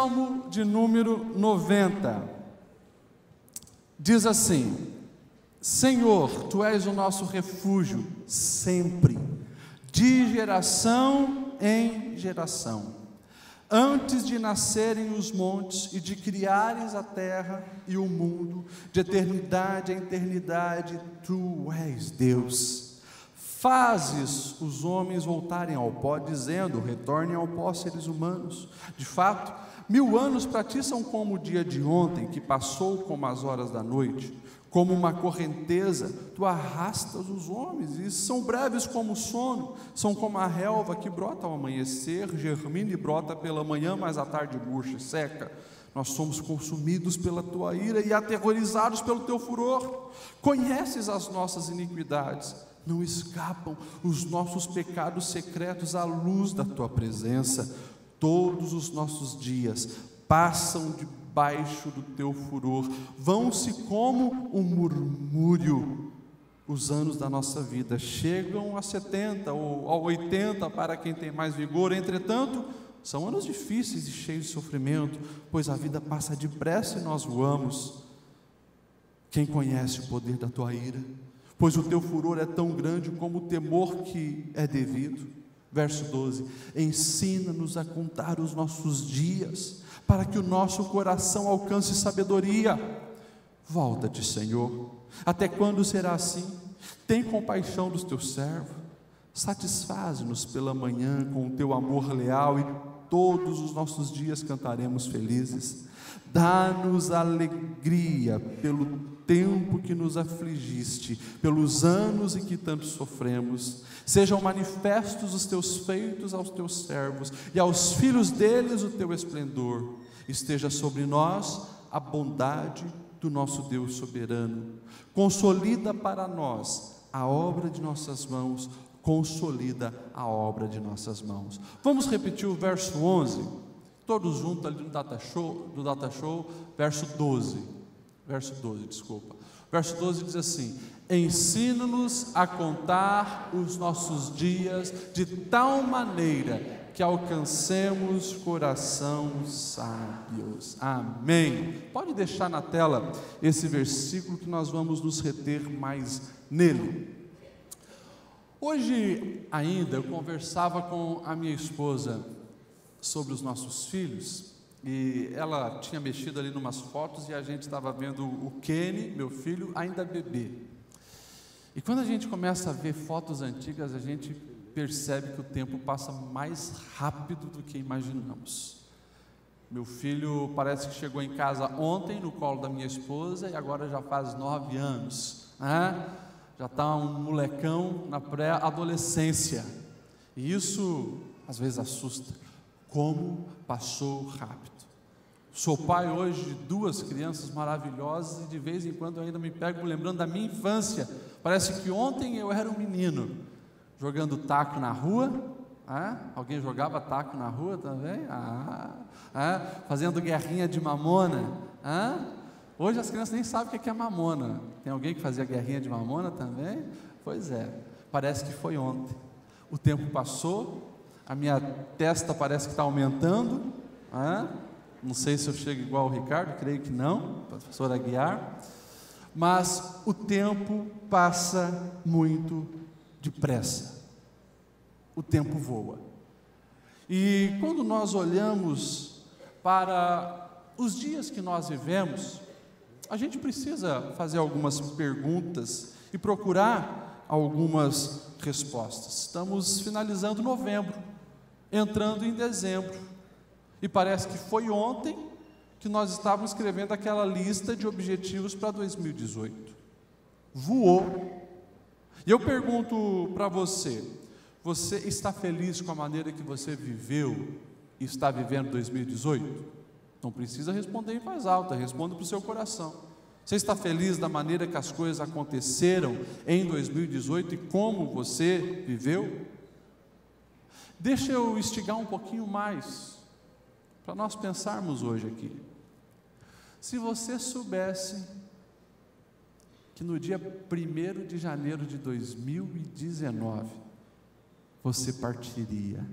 Salmo de número 90 diz assim: Senhor, Tu és o nosso refúgio sempre, de geração em geração. Antes de nascerem os montes e de criares a terra e o mundo, de eternidade a eternidade, Tu és Deus. Fazes os homens voltarem ao pó, dizendo: retornem ao pó, seres humanos. De fato, 1000 anos para ti são como o dia de ontem, que passou como as horas da noite. Como uma correnteza, tu arrastas os homens, e são breves como o sono, são como a relva que brota ao amanhecer, germina e brota pela manhã, mas à tarde murcha e seca. Nós somos consumidos pela tua ira e aterrorizados pelo teu furor. Conheces as nossas iniquidades, não escapam os nossos pecados secretos à luz da tua presença. Todos os nossos dias passam debaixo do teu furor, vão-se como um murmúrio. Os anos da nossa vida chegam a 70 ou a 80 para quem tem mais vigor. Entretanto, são anos difíceis e cheios de sofrimento, pois a vida passa depressa e nós voamos. Quem conhece o poder da tua ira? Pois o teu furor é tão grande como o temor que é devido. Verso 12: ensina-nos a contar os nossos dias, para que o nosso coração alcance sabedoria. Volta-te, Senhor, até quando será assim? Tem compaixão dos teus servos, satisfaze-nos pela manhã com o teu amor leal, e todos os nossos dias cantaremos felizes. Dá-nos alegria pelo tempo que nos afligiste, pelos anos em que tanto sofremos. Sejam manifestos os teus feitos aos teus servos, e aos filhos deles o teu esplendor. Esteja sobre nós a bondade do nosso Deus soberano. Consolida para nós a obra de nossas mãos, consolida a obra de nossas mãos. Vamos repetir o verso 11, todos juntos ali no Data Show, verso 12, desculpa. Verso 12 diz assim: ensina-nos a contar os nossos dias de tal maneira que alcancemos coração sábios. Amém. Pode deixar na tela esse versículo que nós vamos nos reter mais nele. Hoje ainda eu conversava com a minha esposa sobre os nossos filhos, e ela tinha mexido ali numas fotos e a gente estava vendo o Kenny, meu filho, ainda bebê. E quando a gente começa a ver fotos antigas, a gente percebe que o tempo passa mais rápido do que imaginamos. Meu filho parece que chegou em casa ontem no colo da minha esposa e agora já faz 9 anos, né? Já está um molecão na pré-adolescência, e isso às vezes assusta. Como passou rápido. Sou pai hoje de 2 crianças maravilhosas, e de vez em quando eu ainda me pego lembrando da minha infância. Parece que ontem eu era um menino jogando taco na rua. Alguém jogava taco na rua também? Fazendo guerrinha de mamona. Hoje as crianças nem sabem o que é mamona. Tem alguém que fazia guerrinha de mamona também? Pois é, parece que foi ontem. O tempo passou, a minha testa parece que está aumentando. Não sei se eu chego igual ao Ricardo, creio que não, professor Aguiar. Mas o tempo passa muito depressa. O tempo voa. E quando nós olhamos para os dias que nós vivemos, a gente precisa fazer algumas perguntas e procurar algumas respostas. Estamos finalizando novembro, entrando em dezembro, e parece que foi ontem que nós estávamos escrevendo aquela lista de objetivos para 2018. Voou. E eu pergunto para você: você está feliz com a maneira que você viveu e está vivendo 2018? Não precisa responder em voz alta, responda para o seu coração. Você está feliz da maneira que as coisas aconteceram em 2018 e como você viveu? Deixa eu instigar um pouquinho mais, para nós pensarmos hoje aqui. Se você soubesse que no dia 1º de janeiro de 2019, você partiria.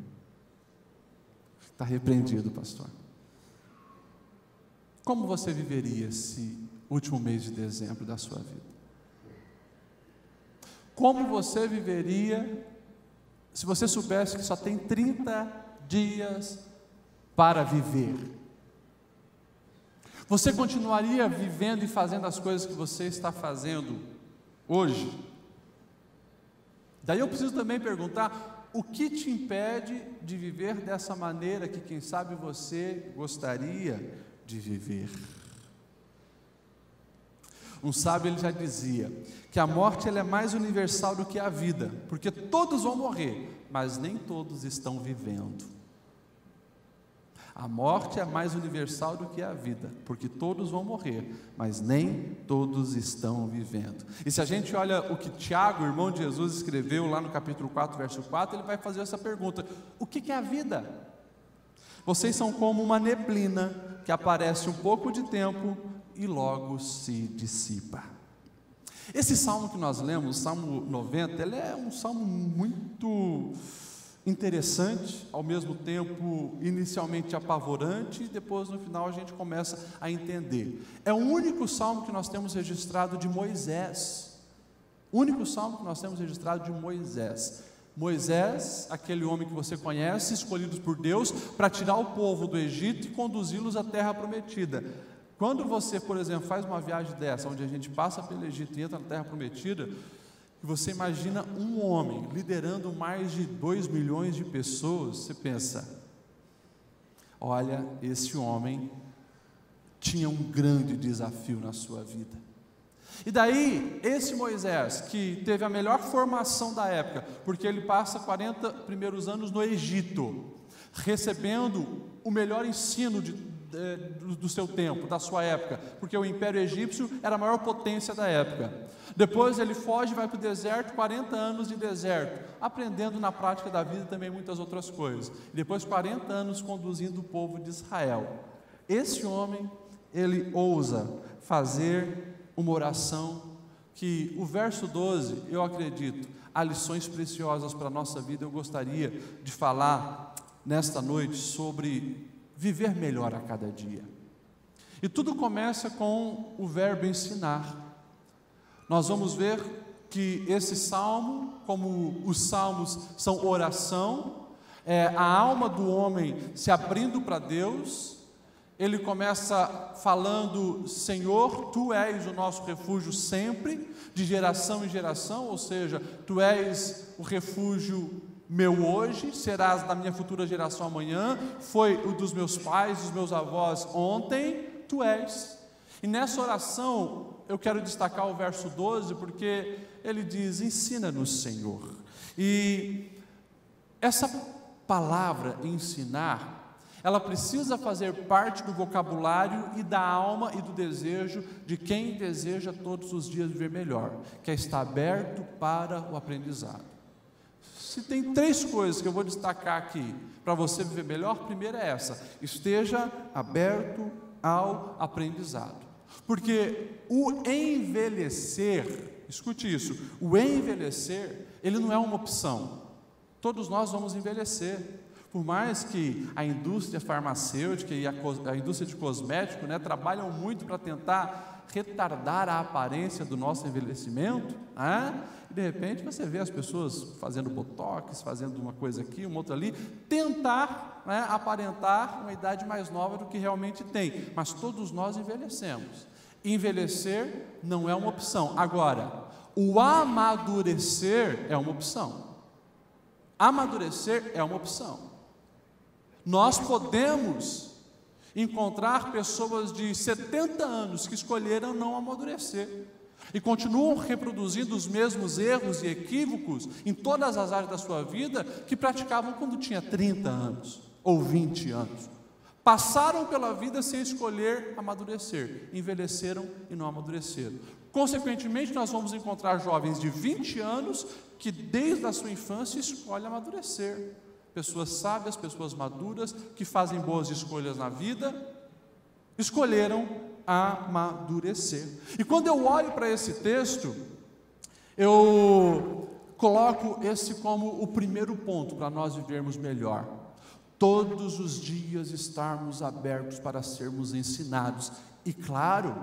Está repreendido, pastor. como você viveria esse último mês de dezembro da sua vida? Como você viveria se você soubesse que só tem 30 dias para viver? Você continuaria vivendo e fazendo as coisas que você está fazendo hoje? Daí eu preciso também perguntar: o que te impede de viver dessa maneira que, quem sabe, você gostaria de viver? Um sábio, ele já dizia que a morte, ela é mais universal do que a vida, porque todos vão morrer, mas nem todos estão vivendo. A morte é mais universal do que a vida, porque todos vão morrer, mas nem todos estão vivendo. E se a gente olha o que Tiago, irmão de Jesus, escreveu lá no capítulo 4, verso 4, ele vai fazer essa pergunta: o que é a vida? Vocês são como uma neblina que aparece um pouco de tempo e logo se dissipa. Esse salmo que nós lemos, o Salmo 90, ele é um salmo muito interessante, ao mesmo tempo inicialmente apavorante, e depois no final a gente começa a entender. É o único salmo que nós temos registrado de Moisés. O único salmo que nós temos registrado de Moisés. Moisés, aquele homem que você conhece, escolhido por Deus para tirar o povo do Egito e conduzi-los à terra prometida. Quando você, por exemplo, faz uma viagem dessa, onde a gente passa pelo Egito e entra na terra prometida, você imagina um homem liderando mais de 2 milhões de pessoas, você pensa: olha, esse homem tinha um grande desafio na sua vida. E daí, esse Moisés, que teve a melhor formação da época, porque ele passa 40 primeiros anos no Egito, recebendo o melhor ensino do seu tempo, da sua época, porque o Império Egípcio era a maior potência da época. Depois ele foge e vai para o deserto, 40 anos de deserto, aprendendo na prática da vida também muitas outras coisas. E depois 40 anos conduzindo o povo de Israel. Esse homem, ele ousa fazer uma oração que o verso 12, eu acredito, há lições preciosas para a nossa vida. Eu gostaria de falar nesta noite sobre viver melhor a cada dia. E tudo começa com o verbo ensinar. Nós vamos ver que esse salmo, como os salmos são oração, é a alma do homem se abrindo para Deus. Ele começa falando: Senhor, Tu és o nosso refúgio sempre, de geração em geração, ou seja, Tu és o refúgio meu hoje, serás da minha futura geração amanhã, foi o dos meus pais, dos meus avós ontem, Tu és. E nessa oração eu quero destacar o verso 12, porque ele diz: ensina-nos, Senhor. E essa palavra ensinar, ela precisa fazer parte do vocabulário e da alma e do desejo de quem deseja todos os dias viver melhor, que é estar aberto para o aprendizado. Se tem 3 coisas que eu vou destacar aqui para você viver melhor, a primeira é essa: esteja aberto ao aprendizado. Porque o envelhecer, escute isso, o envelhecer, ele não é uma opção. Todos nós vamos envelhecer. Por mais que a indústria farmacêutica e a indústria de cosmético, trabalham muito para tentar retardar a aparência do nosso envelhecimento, e de repente você vê as pessoas fazendo botox, fazendo uma coisa aqui, uma outra ali, tentar aparentar uma idade mais nova do que realmente tem. Mas todos nós envelhecemos. Envelhecer não é uma opção. Agora, o amadurecer é uma opção. Amadurecer é uma opção. Nós podemos encontrar pessoas de 70 anos que escolheram não amadurecer e continuam reproduzindo os mesmos erros e equívocos em todas as áreas da sua vida que praticavam quando tinha 30 anos ou 20 anos. Passaram pela vida sem escolher amadurecer, envelheceram e não amadureceram. Consequentemente, nós vamos encontrar jovens de 20 anos que desde a sua infância escolhem amadurecer. Pessoas sábias, pessoas maduras, que fazem boas escolhas na vida, escolheram amadurecer. E quando eu olho para esse texto, eu coloco esse como o primeiro ponto para nós vivermos melhor. todos os dias estarmos abertos para sermos ensinados. E claro,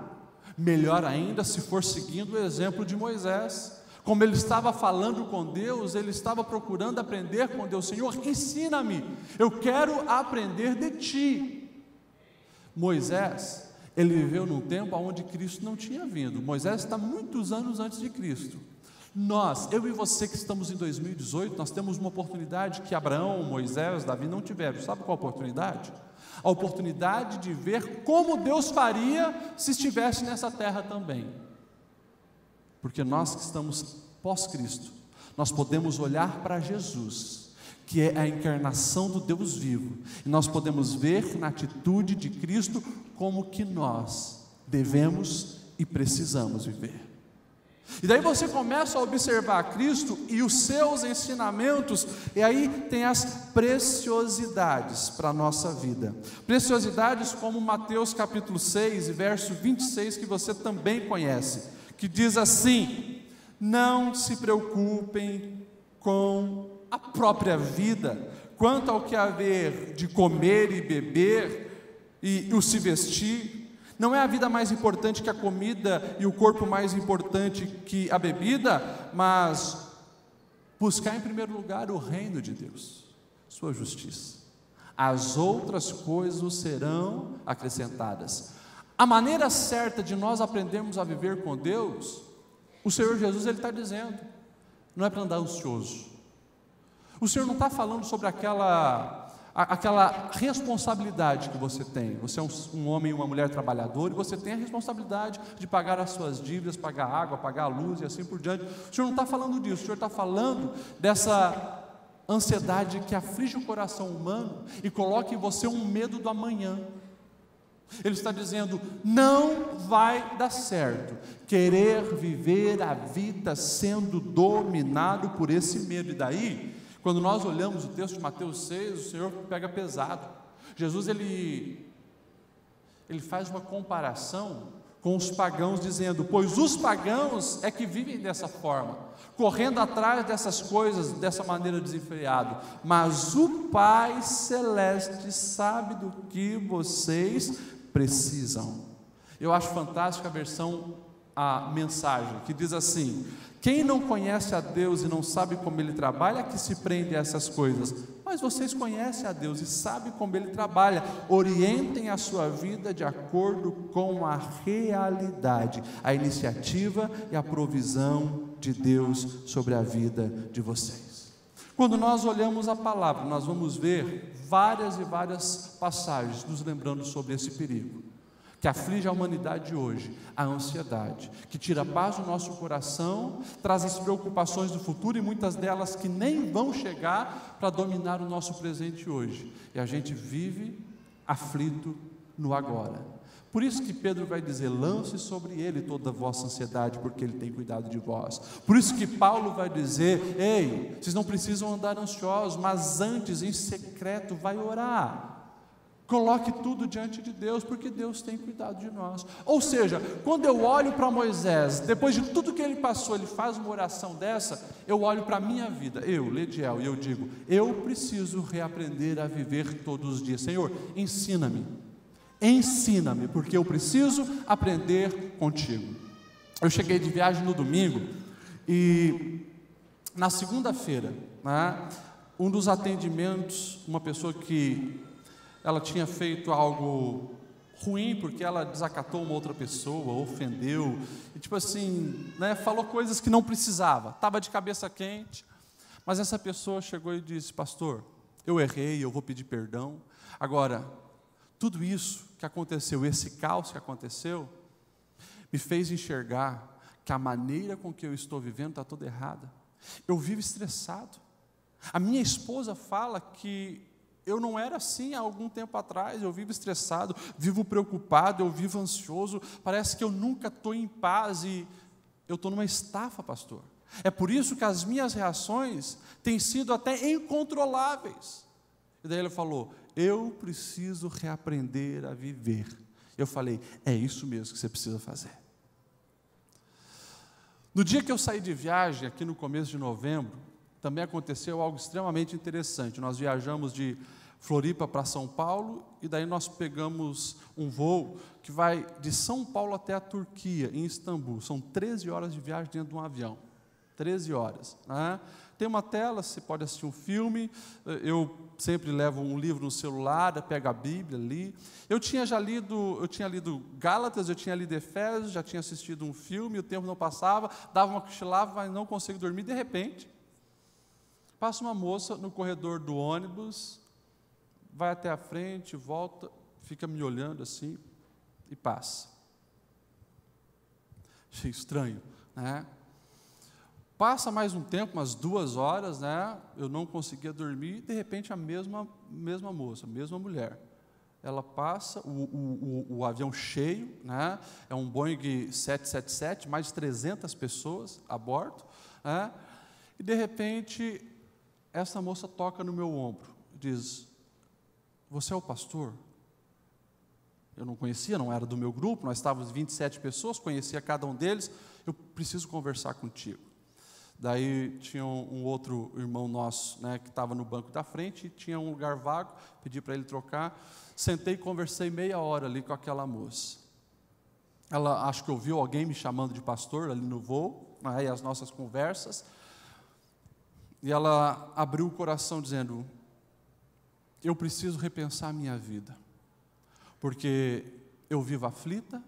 melhor ainda se for seguindo o exemplo de Moisés. Como ele estava falando com Deus, ele estava procurando aprender com Deus. Senhor, ensina-me, eu quero aprender de Ti. Moisés, ele viveu num tempo onde Cristo não tinha vindo. Moisés está muitos anos antes de Cristo. Nós, eu e você que estamos em 2018, nós temos uma oportunidade que Abraão, Moisés, Davi não tiveram. Sabe qual a oportunidade? A oportunidade de ver como Deus faria se estivesse nessa terra também. Porque nós que estamos pós-Cristo, nós podemos olhar para Jesus, que é a encarnação do Deus vivo, e nós podemos ver na atitude de Cristo como que nós devemos e precisamos viver. E daí você começa a observar Cristo e os seus ensinamentos, e aí tem as preciosidades para a nossa vida. Preciosidades como Mateus capítulo 6, verso 26, que você também conhece, que diz assim: não se preocupem com a própria vida, quanto ao que haver de comer e beber e o se vestir. Não é a vida mais importante que a comida e o corpo mais importante que a bebida, mas buscar em primeiro lugar o reino de Deus, sua justiça. As outras coisas serão acrescentadas. A maneira certa de nós aprendermos a viver com Deus, o Senhor Jesus ele está dizendo, não é para andar ansioso. O Senhor não está falando sobre aquela responsabilidade que você tem. Você é um homem e uma mulher trabalhador, e você tem a responsabilidade de pagar as suas dívidas, pagar a água, pagar a luz e assim por diante. O Senhor não está falando disso, o Senhor está falando dessa ansiedade que aflige o coração humano e coloca em você um medo do amanhã. Ele está dizendo, não vai dar certo querer viver a vida sendo dominado por esse medo. E daí, quando nós olhamos o texto de Mateus 6, o Senhor pega pesado. Jesus ele faz uma comparação com os pagãos, dizendo, pois os pagãos é que vivem dessa forma, correndo atrás dessas coisas, dessa maneira desenfreada, mas o Pai Celeste sabe do que vocês precisam. Eu acho fantástica a mensagem, que diz assim: quem não conhece a Deus e não sabe como Ele trabalha, que se prende a essas coisas. Mas vocês conhecem a Deus e sabem como Ele trabalha. Orientem a sua vida de acordo com a realidade, a iniciativa e a provisão de Deus sobre a vida de vocês. Quando nós olhamos a palavra, nós vamos ver várias e várias passagens nos lembrando sobre esse perigo que aflige a humanidade hoje, a ansiedade, que tira a paz do nosso coração, traz as preocupações do futuro, e muitas delas que nem vão chegar para dominar o nosso presente hoje, e a gente vive aflito no agora. Por isso que Pedro vai dizer, lance sobre ele toda a vossa ansiedade, porque ele tem cuidado de vós. Por isso que Paulo vai dizer, ei, vocês não precisam andar ansiosos, mas antes em secreto vai orar. Coloque tudo diante de Deus, porque Deus tem cuidado de nós. Ou seja, quando eu olho para Moisés, depois de tudo que ele passou, ele faz uma oração dessa, eu olho para a minha vida, eu, Lediel, e eu digo, eu preciso reaprender a viver todos os dias. Senhor, ensina-me, porque eu preciso aprender contigo. Eu cheguei de viagem no domingo, e na segunda-feira, um dos atendimentos, uma pessoa que ela tinha feito algo ruim, porque ela desacatou uma outra pessoa, ofendeu, e tipo assim, falou coisas que não precisava, estava de cabeça quente, mas essa pessoa chegou e disse, pastor, eu errei, eu vou pedir perdão. Agora, tudo isso que aconteceu, esse caos que aconteceu, me fez enxergar que a maneira com que eu estou vivendo está toda errada. Eu vivo estressado. A minha esposa fala que eu não era assim há algum tempo atrás, eu vivo estressado, vivo preocupado, eu vivo ansioso, parece que eu nunca estou em paz e eu estou numa estafa, pastor. É por isso que as minhas reações têm sido até incontroláveis. E daí ele falou, eu preciso reaprender a viver. Eu falei, é isso mesmo que você precisa fazer. No dia que eu saí de viagem, aqui no começo de novembro, também aconteceu algo extremamente interessante. Nós viajamos de Floripa para São Paulo, e daí nós pegamos um voo que vai de São Paulo até a Turquia, em Istambul. São 13 horas de viagem dentro de um avião. 13 horas. Né? Tem uma tela, você pode assistir um filme. Eu sempre levo um livro no celular, pego a Bíblia ali. Eu tinha lido Gálatas, eu tinha lido Efésios, já tinha assistido um filme, o tempo não passava, dava uma cochilava, mas não consigo dormir. De repente, passa uma moça no corredor do ônibus, vai até a frente, volta, fica me olhando assim e passa. Achei estranho, né? Passa mais um tempo, umas 2 horas, né? Eu não conseguia dormir, e de repente a mesma moça, a mesma mulher. Ela passa, o avião cheio, né? É um Boeing 777, mais de 300 pessoas a bordo, né? E de repente, essa moça toca no meu ombro, diz: "Você é o pastor?" Eu não conhecia, não era do meu grupo, nós estávamos 27 pessoas, conhecia cada um deles. "Eu preciso conversar contigo." Daí tinha um outro irmão nosso, né, que estava no banco da frente, e tinha um lugar vago, pedi para ele trocar. Sentei e conversei meia hora ali com aquela moça. Ela, acho que ouviu alguém me chamando de pastor ali no voo, aí as nossas conversas, e ela abriu o coração dizendo: "Eu preciso repensar a minha vida, porque eu vivo aflita,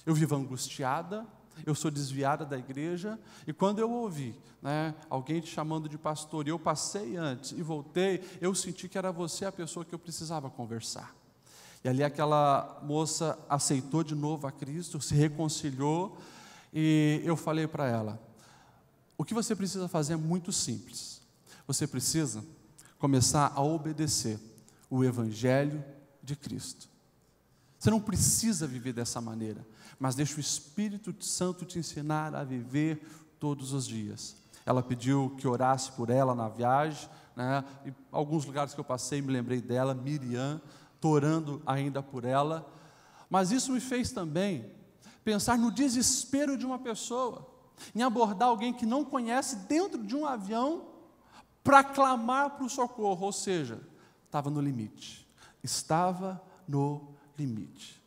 eu vivo angustiada, eu sou desviada da igreja, e quando eu ouvi, né, alguém te chamando de pastor, e eu passei antes e voltei, eu senti que era você a pessoa que eu precisava conversar." E ali aquela moça aceitou de novo a Cristo, se reconciliou, e eu falei para ela: "O que você precisa fazer é muito simples. Você precisa começar a obedecer o Evangelho de Cristo. Você não precisa viver dessa maneira, mas deixa o Espírito Santo te ensinar a viver todos os dias." Ela pediu que orasse por ela na viagem, né? E alguns lugares que eu passei me lembrei dela, Miriam, estou orando ainda por ela. Mas isso me fez também pensar no desespero de uma pessoa, em abordar alguém que não conhece dentro de um avião, para clamar para o socorro, ou seja, estava no limite. Estava no limite.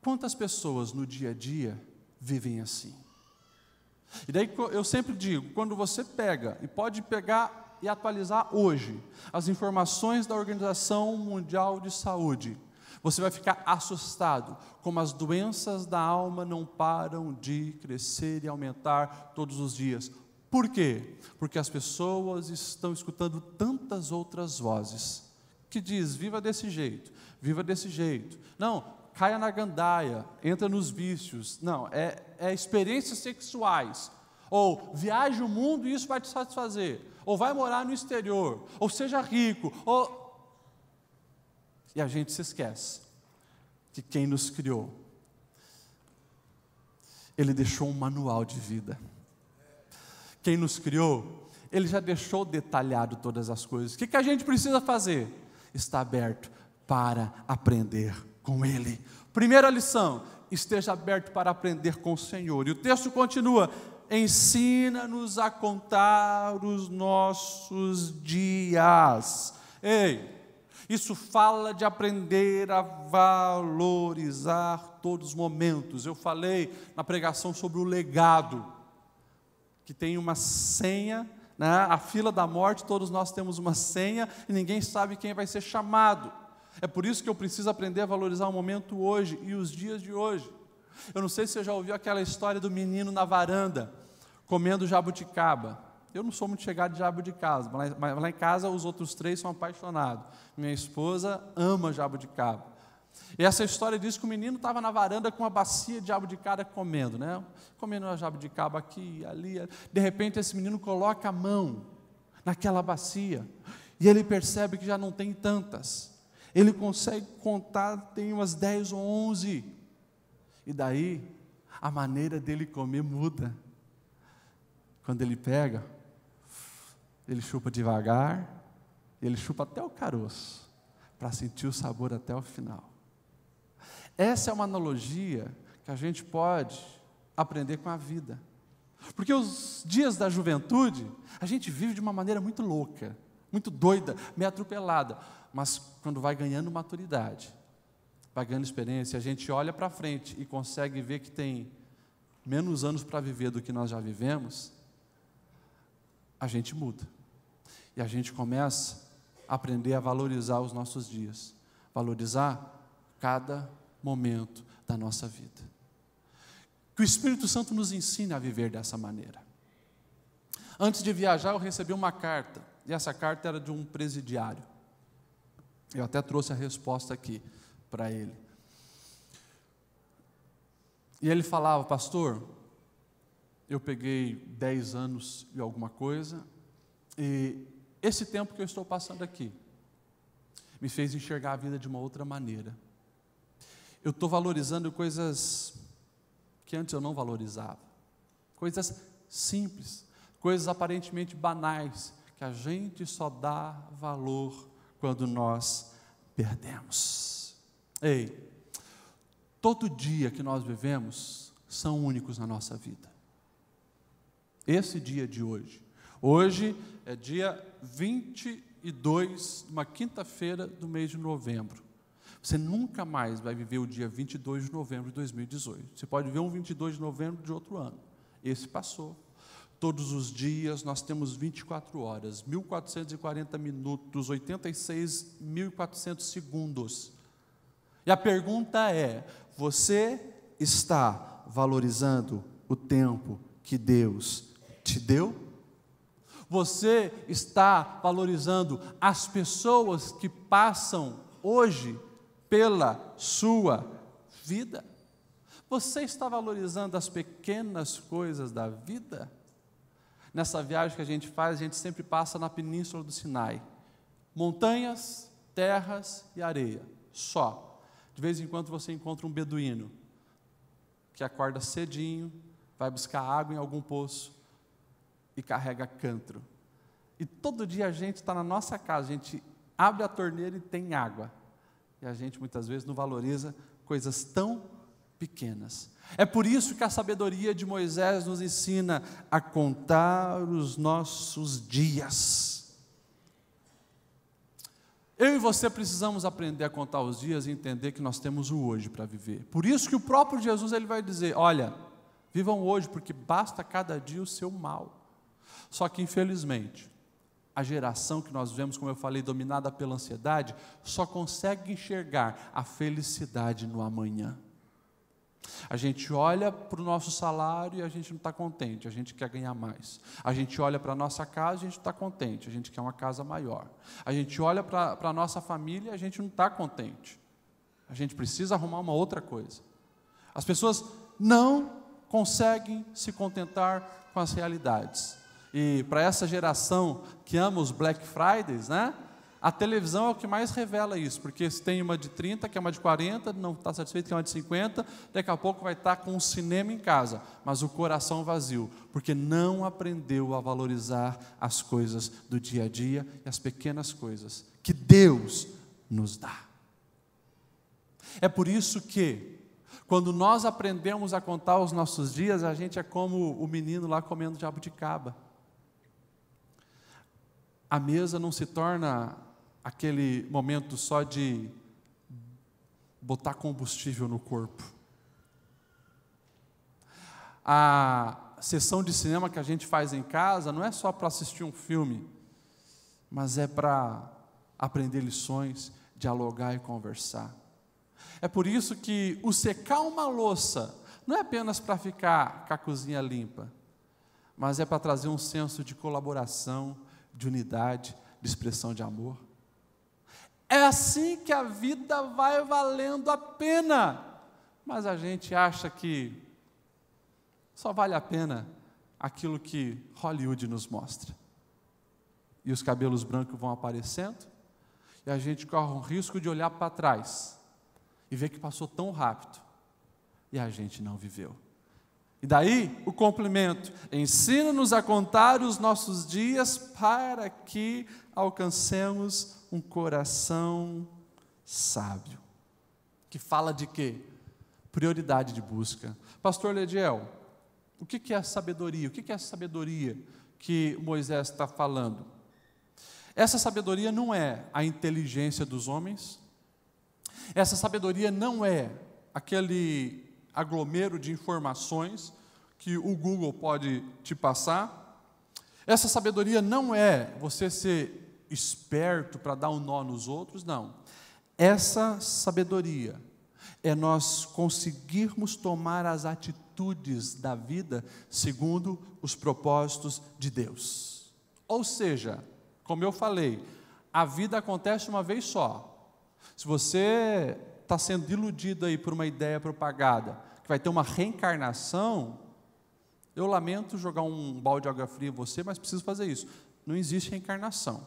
Quantas pessoas no dia a dia vivem assim? E daí eu sempre digo, quando você pega, e pode pegar e atualizar hoje, as informações da Organização Mundial de Saúde, você vai ficar assustado como as doenças da alma não param de crescer e aumentar todos os dias. Por quê? Porque as pessoas estão escutando tantas outras vozes, que diz: viva desse jeito, viva desse jeito. Não, caia na gandaia, entra nos vícios. Não, é experiências sexuais. Ou viaje o mundo e isso vai te satisfazer. Ou vai morar no exterior. Ou seja rico. E a gente se esquece que quem nos criou, Ele deixou um manual de vida. Quem nos criou, Ele já deixou detalhado todas as coisas. O que a gente precisa fazer? Está aberto para aprender com Ele. Primeira lição: esteja aberto para aprender com o Senhor. E o texto continua: ensina-nos a contar os nossos dias. Ei, isso fala de aprender a valorizar todos os momentos. Eu falei na pregação sobre o legado, que tem uma senha, né? A fila da morte, todos nós temos uma senha, e ninguém sabe quem vai ser chamado. É por isso que eu preciso aprender a valorizar o momento hoje e os dias de hoje. Eu não sei se você já ouviu aquela história do menino na varanda, comendo jabuticaba. Eu não sou muito chegado de jabuticaba, mas lá em casa os outros 3 são apaixonados. Minha esposa ama jabuticaba. E essa história diz que o menino estava na varanda com uma bacia de jabuticaba comendo, né? Comendo uma jabuticaba aqui, ali. De repente esse menino coloca a mão naquela bacia, e ele percebe que já não tem tantas. Ele consegue contar, tem umas 10 ou 11. E daí, a maneira dele comer muda. Quando ele pega, ele chupa devagar, ele chupa até o caroço, para sentir o sabor até o final. Essa é uma analogia que a gente pode aprender com a vida. Porque os dias da juventude, a gente vive de uma maneira muito louca, muito doida, meio atropelada. Mas quando vai ganhando maturidade, vai ganhando experiência, a gente olha para frente e consegue ver que tem menos anos para viver do que nós já vivemos, a gente muda. E a gente começa a aprender a valorizar os nossos dias, valorizar cada momento da nossa vida. Que o Espírito Santo nos ensine a viver dessa maneira. Antes de viajar, eu recebi uma carta, e essa carta era de um presidiário. Eu até trouxe a resposta aqui para ele. E ele falava: pastor, eu peguei 10 anos e alguma coisa, e esse tempo que eu estou passando aqui me fez enxergar a vida de uma outra maneira. Eu estou valorizando coisas que antes eu não valorizava, coisas simples, coisas aparentemente banais, que a gente só dá valor quando nós perdemos. Ei, todo dia que nós vivemos são únicos na nossa vida. Esse dia de hoje. Hoje é dia 22, uma quinta-feira do mês de novembro. Você nunca mais vai viver o dia 22 de novembro de 2018. Você pode ver um 22 de novembro de outro ano. Esse passou. Todos os dias nós temos 24 horas, 1.440 minutos, 86.400 segundos. E a pergunta é: você está valorizando o tempo que Deus te deu? Você está valorizando as pessoas que passam hoje pela sua vida? Você está valorizando as pequenas coisas da vida? Nessa viagem que a gente faz, a gente sempre passa na Península do Sinai. Montanhas, terras e areia, só. De vez em quando você encontra um beduíno, que acorda cedinho, vai buscar água em algum poço e carrega cântaro. E todo dia a gente está na nossa casa, a gente abre a torneira e tem água. E a gente muitas vezes não valoriza coisas tão pequenas. É por isso que a sabedoria de Moisés nos ensina a contar os nossos dias. Eu e você precisamos aprender a contar os dias e entender que nós temos o hoje para viver. Por isso que o próprio Jesus ele vai dizer: olha, vivam hoje, porque basta cada dia o seu mal. Só que infelizmente, a geração que nós vemos, como eu falei, dominada pela ansiedade, só consegue enxergar a felicidade no amanhã. A gente olha para o nosso salário e a gente não está contente, a gente quer ganhar mais. A gente olha para a nossa casa e a gente está contente, a gente quer uma casa maior. A gente olha para a nossa família e a gente não está contente. A gente precisa arrumar uma outra coisa. As pessoas não conseguem se contentar com as realidades. E para essa geração que ama os Black Fridays, né? A televisão é o que mais revela isso, porque se tem uma de 30, que é uma de 40, não está satisfeito que é uma de 50, daqui a pouco vai estar com um cinema em casa, mas o coração vazio, porque não aprendeu a valorizar as coisas do dia a dia e as pequenas coisas que Deus nos dá. É por isso que, quando nós aprendemos a contar os nossos dias, a gente é como o menino lá comendo jabuticaba. A mesa não se torna aquele momento só de botar combustível no corpo. A sessão de cinema que a gente faz em casa não é só para assistir um filme, mas é para aprender lições, dialogar e conversar. É por isso que o secar uma louça não é apenas para ficar com a cozinha limpa, mas é para trazer um senso de colaboração, de unidade, de expressão de amor. É assim que a vida vai valendo a pena, mas a gente acha que só vale a pena aquilo que Hollywood nos mostra. E os cabelos brancos vão aparecendo, e a gente corre o risco de olhar para trás e ver que passou tão rápido, e a gente não viveu. E daí o complemento: ensina-nos a contar os nossos dias para que alcancemos um coração sábio. Que fala de quê? Prioridade de busca. Pastor Lediel, o que é sabedoria? O que é essa sabedoria que Moisés está falando? Essa sabedoria não é a inteligência dos homens, essa sabedoria não é aquele aglomero de informações que o Google pode te passar, essa sabedoria não é você ser esperto para dar um nó nos outros, não. Essa sabedoria é nós conseguirmos tomar as atitudes da vida segundo os propósitos de Deus. Ou seja, como eu falei, a vida acontece uma vez só. Se você está sendo iludido aí por uma ideia propagada, que vai ter uma reencarnação, eu lamento jogar um balde de água fria em você, mas preciso fazer isso. Não existe reencarnação.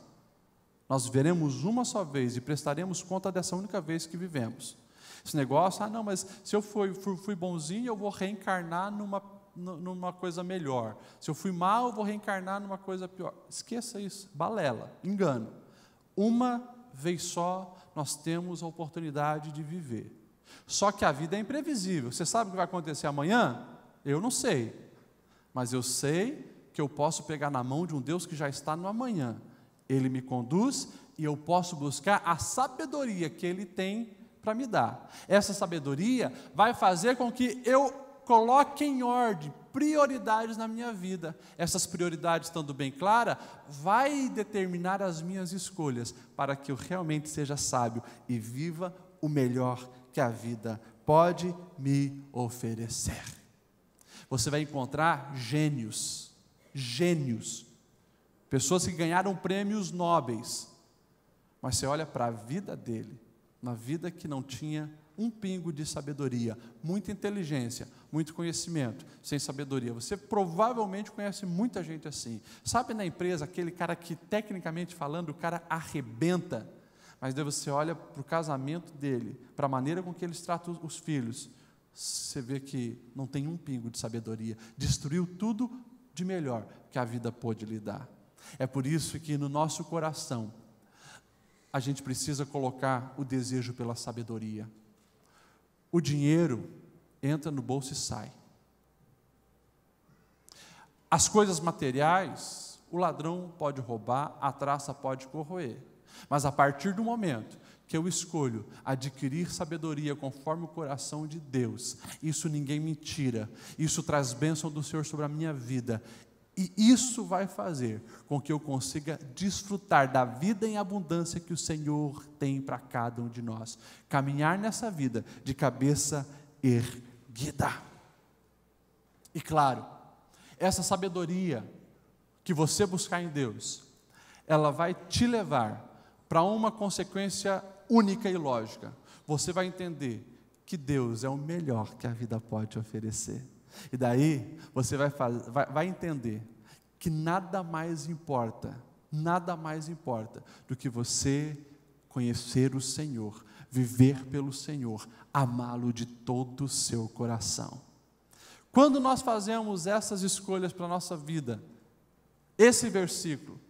Nós viveremos uma só vez e prestaremos conta dessa única vez que vivemos. Esse negócio, não, mas se eu fui bonzinho, eu vou reencarnar numa coisa melhor. Se eu fui mal, eu vou reencarnar numa coisa pior. Esqueça isso, balela, engano. Uma vez só, nós temos a oportunidade de viver. Só que a vida é imprevisível. Você sabe o que vai acontecer amanhã? Eu não sei. Mas eu sei que eu posso pegar na mão de um Deus que já está no amanhã. Ele me conduz e eu posso buscar a sabedoria que Ele tem para me dar. Essa sabedoria vai fazer com que eu coloque em ordem prioridades na minha vida. Essas prioridades, estando bem claras, vai determinar as minhas escolhas para que eu realmente seja sábio e viva o melhor que a vida pode me oferecer. Você vai encontrar gênios, pessoas que ganharam prêmios nobres, mas você olha para a vida dele, uma vida que não tinha um pingo de sabedoria, muita inteligência, muito conhecimento, sem sabedoria. Você provavelmente conhece muita gente assim. Sabe, na empresa, aquele cara que, tecnicamente falando, o cara arrebenta, mas daí você olha para o casamento dele, para a maneira com que eles tratam os filhos, você vê que não tem um pingo de sabedoria, destruiu tudo de melhor que a vida pôde lhe dar. É por isso que no nosso coração, a gente precisa colocar o desejo pela sabedoria. O dinheiro entra no bolso e sai. As coisas materiais, o ladrão pode roubar, a traça pode corroer. Mas a partir do momento que eu escolho adquirir sabedoria conforme o coração de Deus, isso ninguém me tira, isso traz bênção do Senhor sobre a minha vida, e isso vai fazer com que eu consiga desfrutar da vida em abundância que o Senhor tem para cada um de nós, caminhar nessa vida de cabeça erguida. E claro, essa sabedoria que você buscar em Deus, ela vai te levar para uma consequência única e lógica. Você vai entender que Deus é o melhor que a vida pode oferecer. E daí você vai entender que nada mais importa do que você conhecer o Senhor, viver pelo Senhor, amá-lo de todo o seu coração. Quando nós fazemos essas escolhas para a nossa vida, esse versículo,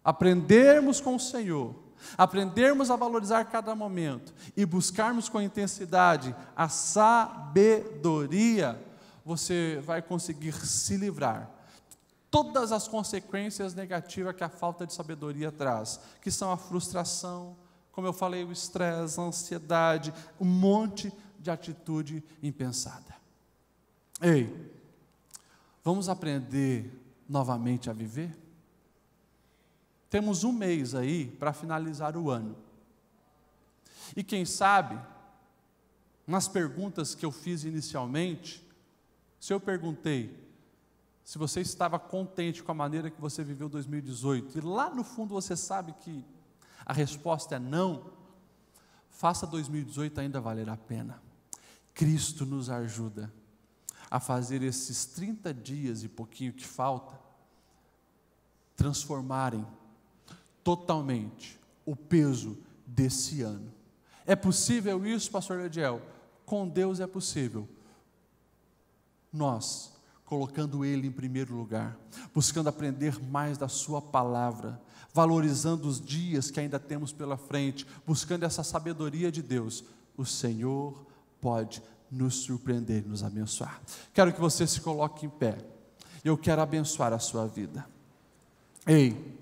aprendermos com o Senhor, aprendermos a valorizar cada momento e buscarmos com intensidade a sabedoria, você vai conseguir se livrar de todas as consequências negativas que a falta de sabedoria traz, que são a frustração, como eu falei, o estresse, a ansiedade, um monte de atitude impensada. Ei, vamos aprender novamente a viver? Temos um mês aí para finalizar o ano. E quem sabe, nas perguntas que eu fiz inicialmente, se eu perguntei se você estava contente com a maneira que você viveu 2018, e lá no fundo você sabe que a resposta é não, faça 2018 ainda valer a pena. Cristo nos ajuda a fazer esses 30 dias e pouquinho que falta, transformarem totalmente o peso desse ano. É possível isso, pastor Lediel? Com Deus é possível. Nós, colocando Ele em primeiro lugar, buscando aprender mais da sua palavra, valorizando os dias que ainda temos pela frente, buscando essa sabedoria de Deus, o Senhor pode nos surpreender e nos abençoar. Quero que você se coloque em pé. Eu quero abençoar a sua vida. Ei,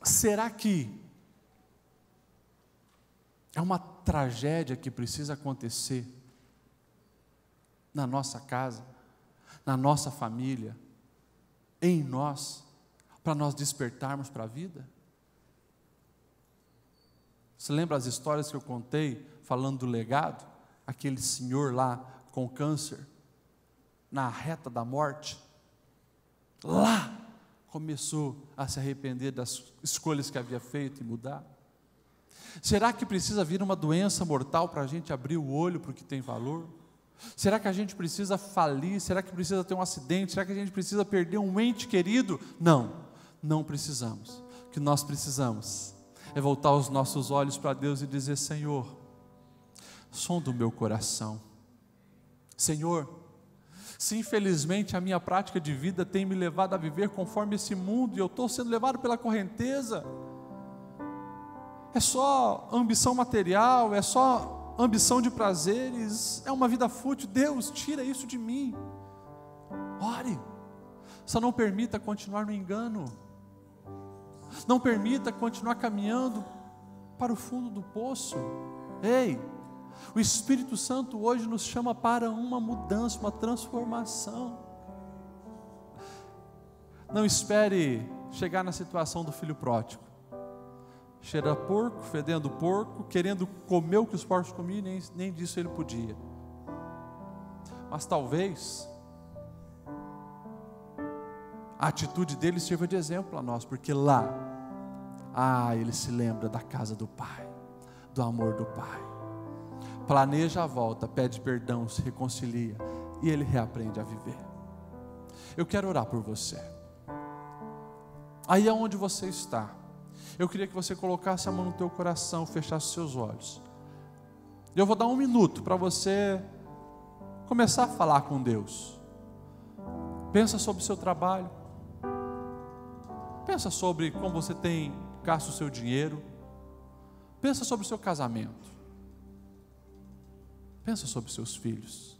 Será que é uma tragédia que precisa acontecer na nossa casa, na nossa família, em nós, para nós despertarmos para a vida? Você lembra as histórias que eu contei, falando do legado? Aquele senhor lá com câncer, na reta da morte, lá começou a se arrepender das escolhas que havia feito e mudar. Será que precisa vir uma doença mortal para a gente abrir o olho para o que tem valor? Será que a gente precisa falir? Será que precisa ter um acidente? Será que a gente precisa perder um ente querido? Não, não precisamos. O que nós precisamos é voltar os nossos olhos para Deus e dizer: Senhor, sonda o meu coração. Senhor, se infelizmente a minha prática de vida tem me levado a viver conforme esse mundo, e eu estou sendo levado pela correnteza, é só ambição material, é só ambição de prazeres, é uma vida fútil. Deus, tira isso de mim. Ore, só não permita continuar no engano, não permita continuar caminhando para o fundo do poço. Ei, o Espírito Santo hoje nos chama para uma mudança, uma transformação. Não espere chegar na situação do filho pródigo, cheira porco, fedendo porco, querendo comer o que os porcos comiam, nem disso ele podia. Mas talvez a atitude dele sirva de exemplo a nós, porque lá, ele se lembra da casa do Pai, do amor do Pai, planeja a volta, pede perdão, se reconcilia, e ele reaprende a viver. Eu quero orar por você. Aí aonde você está, eu queria que você colocasse a mão no teu coração, fechasse os seus olhos. Eu vou dar 1 minuto para você começar a falar com Deus. Pensa sobre o seu trabalho, pensa sobre como você tem gasto o seu dinheiro, pensa sobre o seu casamento, pensa sobre os seus filhos,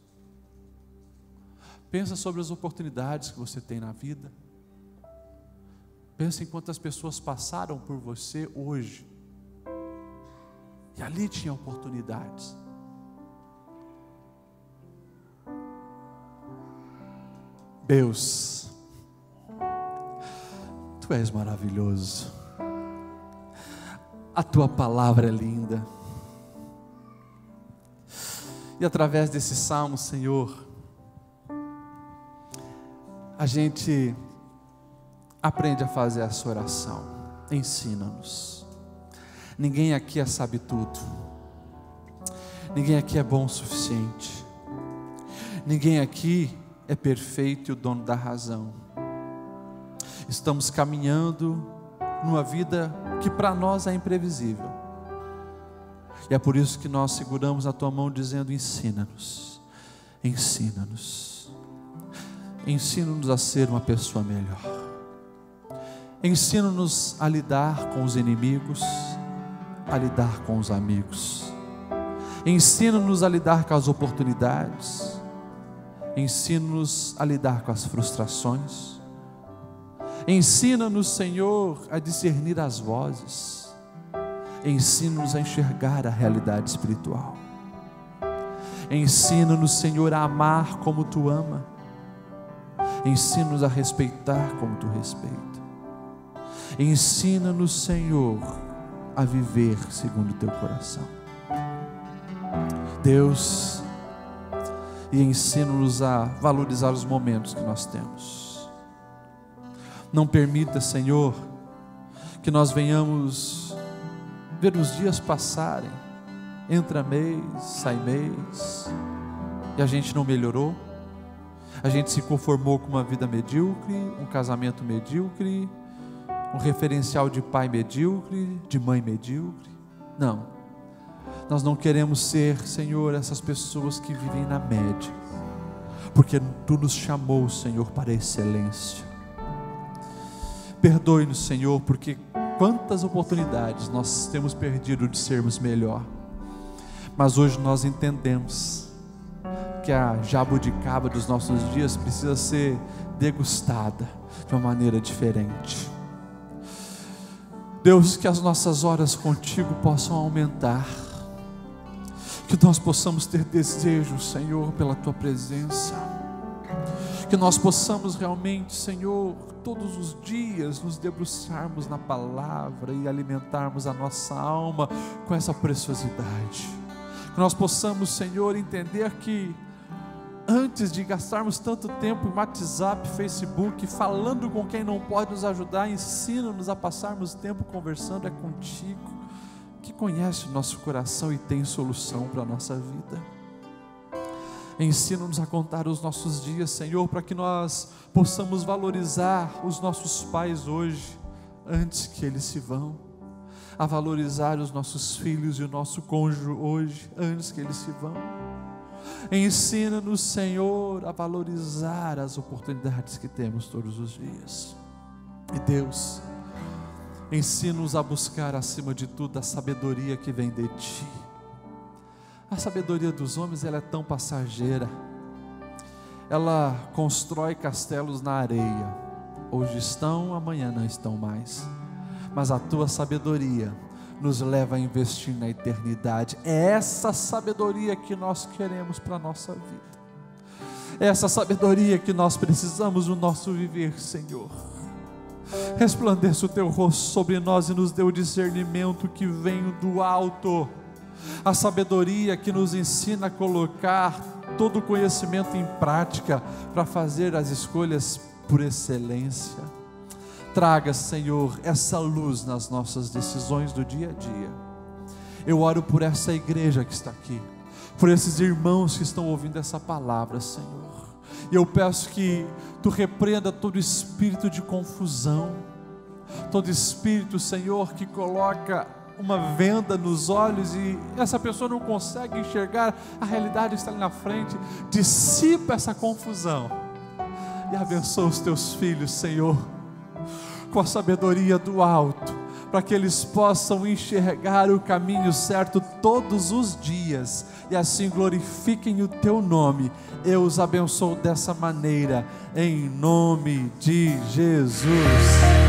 pensa sobre as oportunidades que você tem na vida. Pensa em quantas pessoas passaram por você hoje e ali tinha oportunidades. Deus, Tu és maravilhoso, a Tua palavra é linda, e através desse salmo, Senhor, a gente aprende a fazer essa oração. Ensina-nos. Ninguém aqui sabe tudo, ninguém aqui é bom o suficiente, ninguém aqui é perfeito e o dono da razão. Estamos caminhando numa vida que para nós é imprevisível, e é por isso que nós seguramos a Tua mão dizendo: ensina-nos, ensina-nos, ensina-nos a ser uma pessoa melhor. Ensina-nos a lidar com os inimigos, a lidar com os amigos. Ensina-nos a lidar com as oportunidades. Ensina-nos a lidar com as frustrações. Ensina-nos, Senhor, a discernir as vozes. Ensina-nos a enxergar a realidade espiritual. Ensina-nos, Senhor, a amar como Tu ama. Ensina-nos a respeitar como Tu respeita. Ensina-nos, Senhor, a viver segundo o Teu coração, Deus, e ensina-nos a valorizar os momentos que nós temos. Não permita, Senhor, que nós venhamos ver os dias passarem, entra mês, sai mês, e a gente não melhorou, a gente se conformou com uma vida medíocre, um casamento medíocre, um referencial de pai medíocre, de mãe medíocre. Não, nós não queremos ser, Senhor, essas pessoas que vivem na média, porque Tu nos chamou, Senhor, para a excelência. Perdoe-nos, Senhor, porque quantas oportunidades nós temos perdido de sermos melhor, mas hoje nós entendemos que a jabuticaba dos nossos dias precisa ser degustada de uma maneira diferente. Deus, que as nossas horas contigo possam aumentar, que nós possamos ter desejo, Senhor, pela tua presença, que nós possamos realmente, Senhor, todos os dias nos debruçarmos na palavra e alimentarmos a nossa alma com essa preciosidade, que nós possamos, Senhor, entender que antes de gastarmos tanto tempo em WhatsApp, Facebook, falando com quem não pode nos ajudar, ensina-nos a passarmos tempo conversando contigo, que conhece o nosso coração e tem solução para a nossa vida. Ensina-nos a contar os nossos dias, Senhor, para que nós possamos valorizar os nossos pais hoje, antes que eles se vão, a valorizar os nossos filhos e o nosso cônjuge hoje, antes que eles se vão. Ensina-nos, Senhor, a valorizar as oportunidades que temos todos os dias. E Deus, ensina-nos a buscar acima de tudo a sabedoria que vem de Ti. A sabedoria dos homens, ela é tão passageira, ela constrói castelos na areia, hoje estão, amanhã não estão mais, mas a Tua sabedoria nos leva a investir na eternidade. É essa sabedoria que nós queremos para a nossa vida, é essa sabedoria que nós precisamos no nosso viver, Senhor. Resplandeça o Teu rosto sobre nós e nos dê o discernimento que vem do alto, a sabedoria que nos ensina a colocar todo o conhecimento em prática para fazer as escolhas por excelência. Traga, Senhor, essa luz nas nossas decisões do dia a dia. Eu oro por essa igreja que está aqui, por esses irmãos que estão ouvindo essa palavra, Senhor. E eu peço que Tu repreenda todo espírito de confusão, todo espírito, Senhor, que coloca uma venda nos olhos e essa pessoa não consegue enxergar a realidade que está ali na frente. Dissipa essa confusão e abençoa os Teus filhos, Senhor, com a sabedoria do alto, para que eles possam enxergar o caminho certo todos os dias e assim glorifiquem o Teu nome. Eu os abençoo dessa maneira, em nome de Jesus.